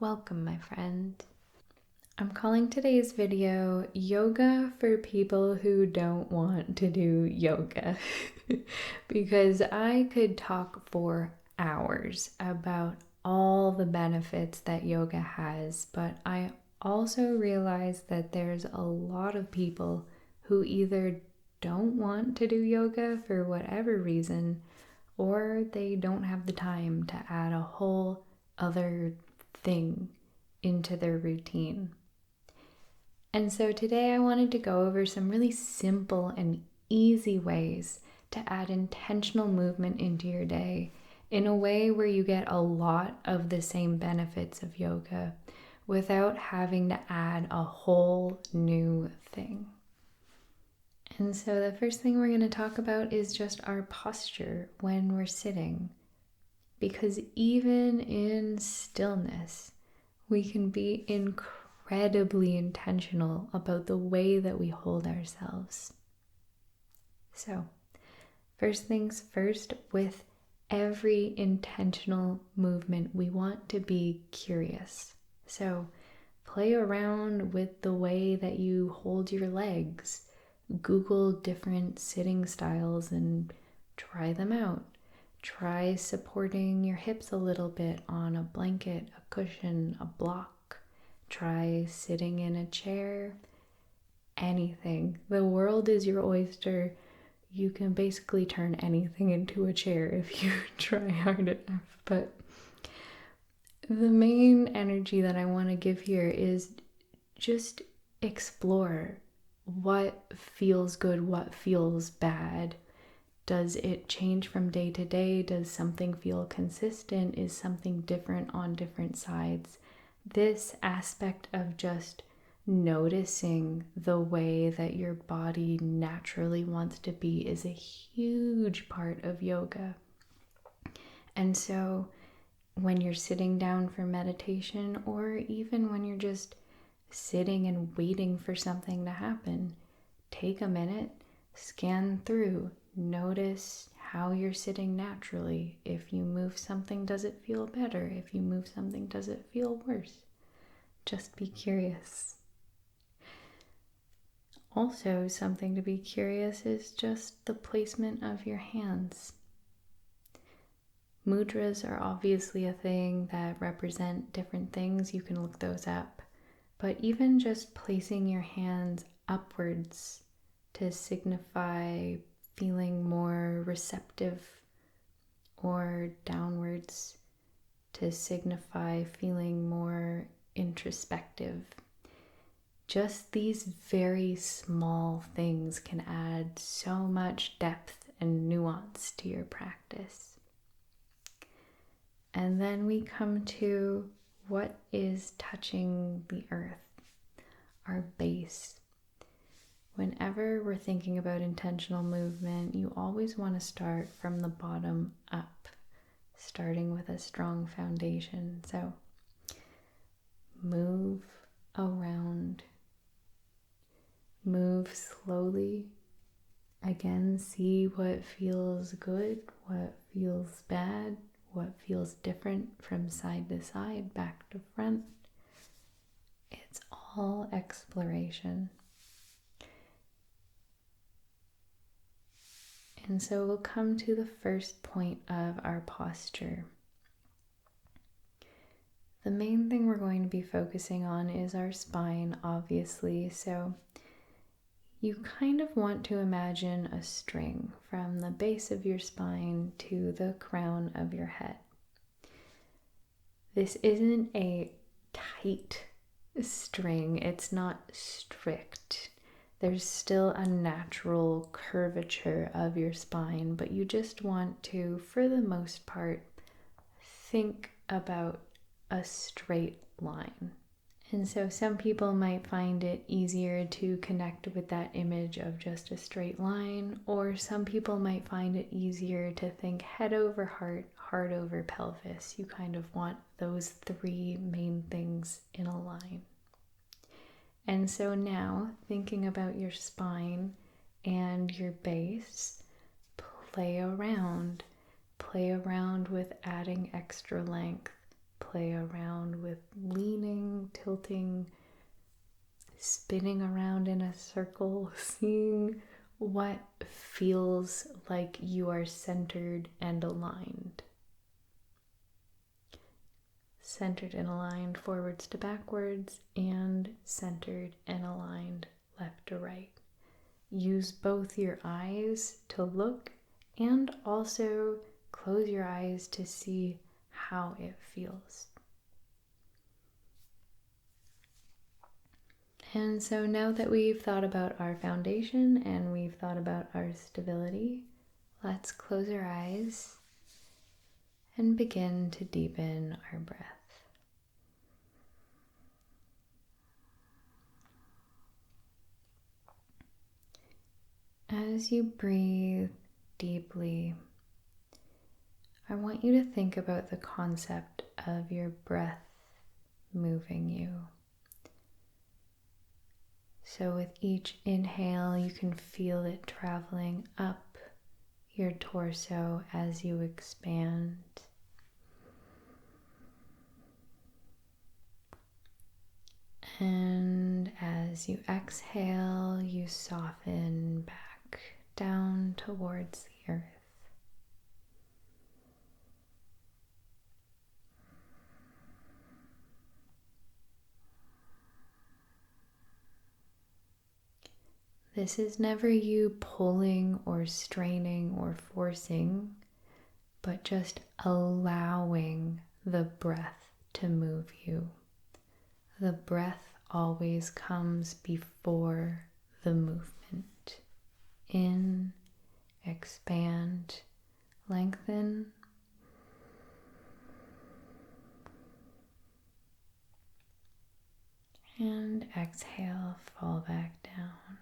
Welcome, my friend. I'm calling today's video Yoga for People Who Don't Want to Do Yoga because I could talk for hours about all the benefits that yoga has, but I also realize that there's a lot of people who either don't want to do yoga for whatever reason, or they don't have the time to add a whole other thing into their routine. And so today I wanted to go over some really simple and easy ways to add intentional movement into your day in a way where you get a lot of the same benefits of yoga without having to add a whole new thing. And so the first thing we're going to talk about is just our posture when we're sitting. Because even in stillness, we can be incredibly intentional about the way that we hold ourselves. So, first things first, with every intentional movement, we want to be curious. So, play around with the way that you hold your legs. Google different sitting styles and try them out. Try supporting your hips a little bit on a blanket, a cushion, a block. Try sitting in a chair. Anything. The world is your oyster. You can basically turn anything into a chair if you try hard enough. But the main energy that I want to give here is just explore what feels good, what feels bad. Does it change from day to day? Does something feel consistent? Is something different on different sides? This aspect of just noticing the way that your body naturally wants to be is a huge part of yoga. And so when you're sitting down for meditation, or even when you're just sitting and waiting for something to happen, take a minute, scan through. Notice how you're sitting naturally. If you move something, does it feel better? If you move something, does it feel worse? Just be curious. Also, something to be curious is just the placement of your hands. Mudras are obviously a thing that represent different things. You can look those up. But even just placing your hands upwards to signify feeling more receptive, or downwards to signify feeling more introspective. Just these very small things can add so much depth and nuance to your practice. And then we come to what is touching the earth, our base. Whenever we're thinking about intentional movement, you always want to start from the bottom up, starting with a strong foundation. So move around, move slowly. Again, see what feels good, what feels bad, what feels different from side to side, back to front. It's all exploration. And so we'll come to the first point of our posture. The main thing we're going to be focusing on is our spine, obviously. So you kind of want to imagine a string from the base of your spine to the crown of your head. This isn't a tight string, it's not strict. There's still a natural curvature of your spine, but you just want to, for the most part, think about a straight line. And so some people might find it easier to connect with that image of just a straight line, or some people might find it easier to think head over heart, heart over pelvis. You kind of want those three main things in a line. And so now, thinking about your spine and your base, play around with adding extra length. play around with leaning, tilting, spinning around in a circle, seeing what feels like you are centered and aligned. Centered and aligned forwards to backwards, and centered and aligned left to right. Use both your eyes to look and also close your eyes to see how it feels. And so now that we've thought about our foundation and we've thought about our stability, let's close our eyes and begin to deepen our breath. As you breathe deeply, I want you to think about the concept of your breath moving you. So with each inhale, you can feel it traveling up your torso as you expand. And as you exhale, you soften back down towards the earth. This is never you pulling or straining or forcing, but just allowing the breath to move you. The breath always comes before the movement. In, expand, lengthen. And exhale, fall back down.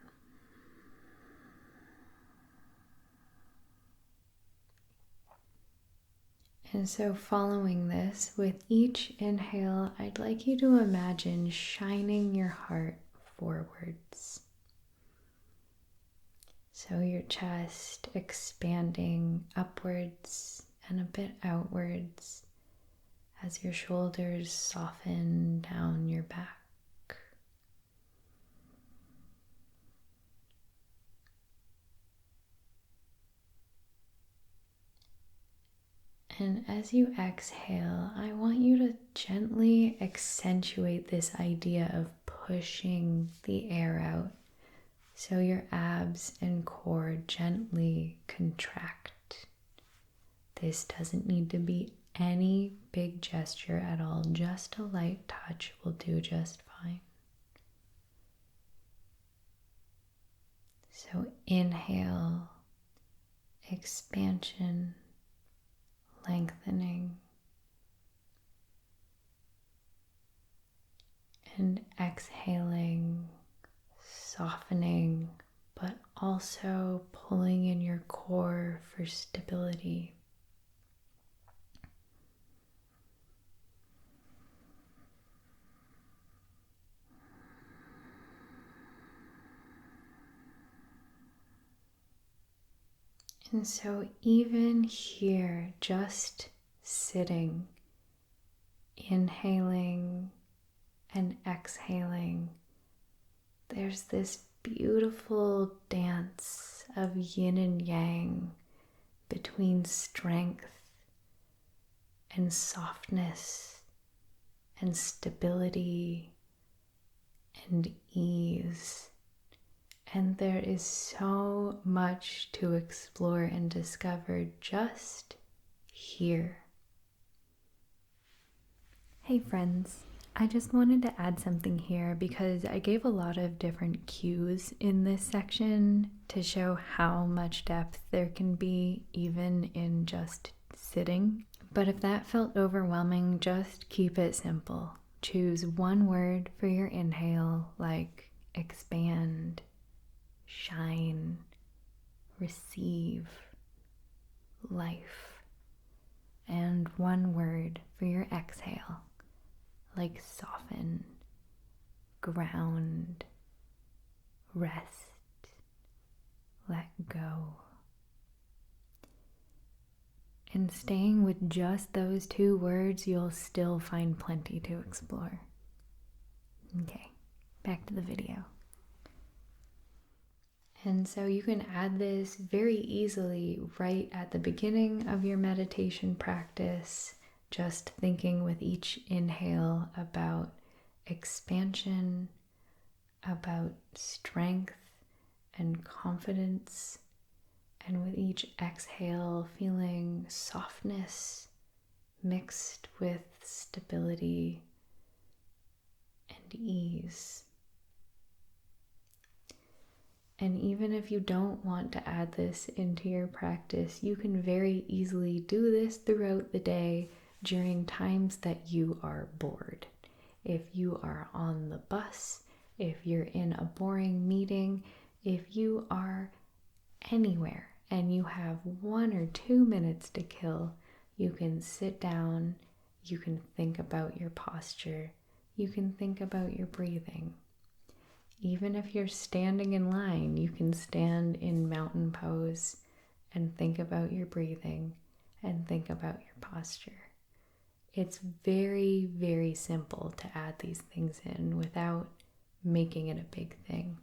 And so following this, with each inhale, I'd like you to imagine shining your heart forwards. So your chest expanding upwards and a bit outwards as your shoulders soften down your back. And as you exhale, I want you to gently accentuate this idea of pushing the air out. So your abs and core gently contract. This doesn't need to be any big gesture at all. Just a light touch will do just fine. So inhale, expansion, lengthening, and exhaling, softening, but also pulling in your core for stability. And so even here, just sitting, inhaling and exhaling, there's this beautiful dance of yin and yang between strength and softness and stability and ease. And there is so much to explore and discover just here. Hey friends, I just wanted to add something here because I gave a lot of different cues in this section to show how much depth there can be even in just sitting. But if that felt overwhelming, just keep it simple. Choose one word for your inhale, like expand, shine, receive, life, and one word for your exhale, like soften, ground, rest, let go. And staying with just those 2 words, you'll still find plenty to explore. Okay, back to the video. And so you can add this very easily right at the beginning of your meditation practice, just thinking with each inhale about expansion, about strength and confidence, and with each exhale feeling softness mixed with stability and ease. And even if you don't want to add this into your practice, you can very easily do this throughout the day during times that you are bored. If you are on the bus, if you're in a boring meeting, if you are anywhere and you have 1 or 2 minutes to kill, you can sit down, you can think about your posture, you can think about your breathing. Even if you're standing in line, you can stand in mountain pose and think about your breathing and think about your posture. It's very, very simple to add these things in without making it a big thing.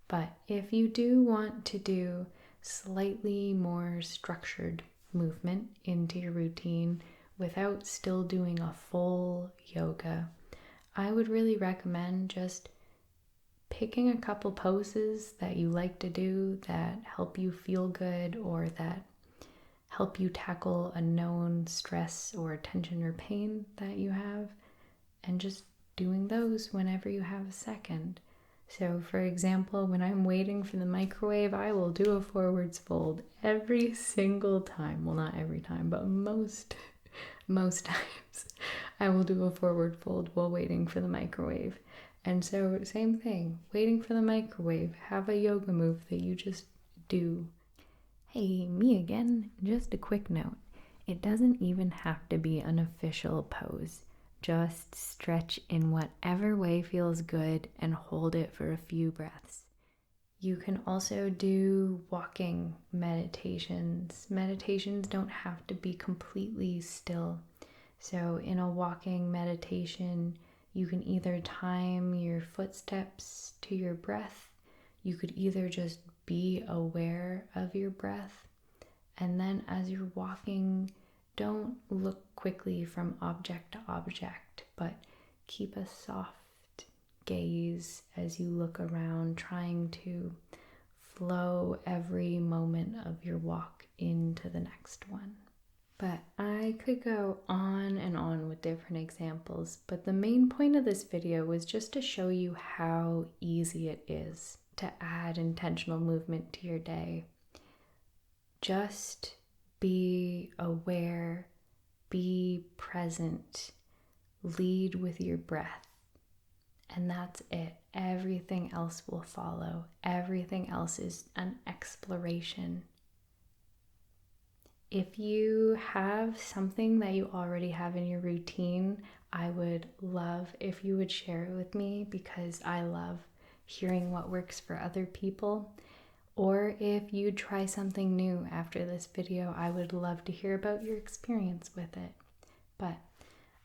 But if you do want to do slightly more structured movement into your routine without still doing a full yoga, I would really recommend just picking a couple poses that you like to do that help you feel good or that help you tackle a known stress or tension or pain that you have, and just doing those whenever you have a second. So for example, when I'm waiting for the microwave, I will do a forwards fold every single time. Well, not every time, but most times I will do a forward fold while waiting for the microwave. And so same thing, waiting for the microwave, have a yoga move that you just do. Hey, me again. Just a quick note. It doesn't even have to be an official pose. Just stretch in whatever way feels good and hold it for a few breaths. You can also do walking meditations. Meditations don't have to be completely still. So in a walking meditation, you can either time your footsteps to your breath. You could either just be aware of your breath. And then as you're walking, don't look quickly from object to object, but keep a soft gaze as you look around, trying to flow every moment of your walk into the next one. But I could go on and on with different examples, but the main point of this video was just to show you how easy it is to add intentional movement to your day. Just be aware, be present, lead with your breath, and that's it. Everything else will follow. Everything else is an exploration. If you have something that you already have in your routine, I would love if you would share it with me, because I love hearing what works for other people. Or if you try something new after this video, I would love to hear about your experience with it. But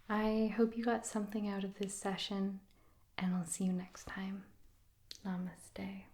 I hope you got something out of this session, and I'll see you next time. Namaste.